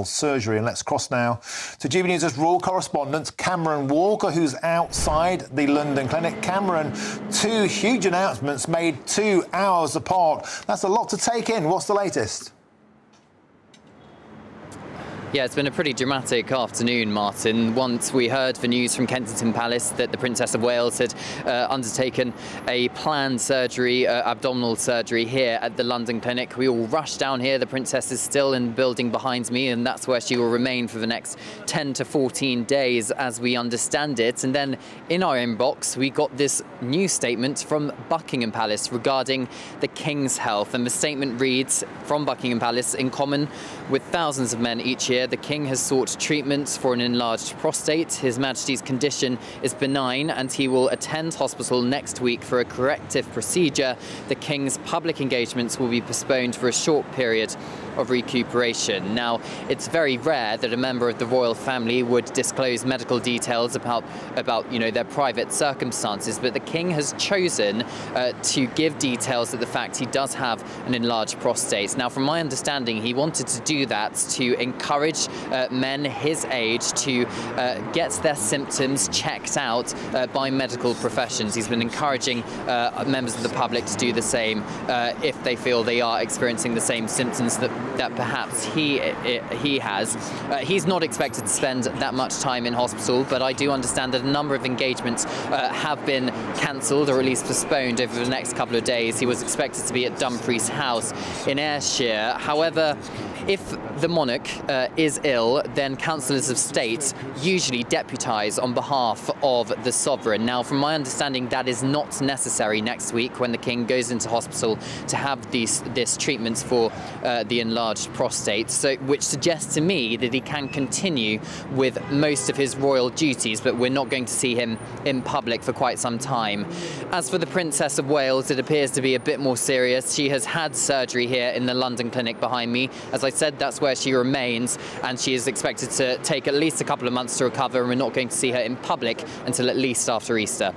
surgery. And let's cross now to GB News' royal correspondent Cameron Walker, who's outside the London clinic. Cameron, two huge announcements made 2 hours apart. That's a lot to take in. What's the latest? Yeah, it's been a pretty dramatic afternoon, Martin. Once we heard the news from Kensington Palace that the Princess of Wales had undertaken a planned surgery, abdominal surgery here at the London clinic, we all rushed down here. The Princess is still in the building behind me, and that's where she will remain for the next 10 to 14 days, as we understand it. And then in our inbox, we got this new statement from Buckingham Palace regarding the King's health. And the statement reads, from Buckingham Palace: in common with thousands of men each year, the King has sought treatment for an enlarged prostate. His Majesty's condition is benign and he will attend hospital next week for a corrective procedure. The King's public engagements will be postponed for a short period of recuperation. Now, it's very rare that a member of the royal family would disclose medical details about their private circumstances, but the King has chosen to give details of the fact he does have an enlarged prostate. Now, from my understanding, he wanted to do that to encourage men his age to get their symptoms checked out by medical professions. He's been encouraging members of the public to do the same if they feel they are experiencing the same symptoms that perhaps he has. He's not expected to spend that much time in hospital, but I do understand that a number of engagements have been cancelled or at least postponed over the next couple of days. He was expected to be at Dumfries House in Ayrshire. However, if the monarch is ill, then councillors of state usually deputise on behalf of the sovereign. Now, from my understanding, that is not necessary next week when the King goes into hospital to have this treatment for the enlarged prostate, which suggests to me that he can continue with most of his royal duties, but we're not going to see him in public for quite some time. As for the Princess of Wales, it appears to be a bit more serious. She has had surgery here in the London clinic behind me. As I said, that's where she remains, and she is expected to take at least a couple of months to recover, and we're not going to see her in public until at least after Easter.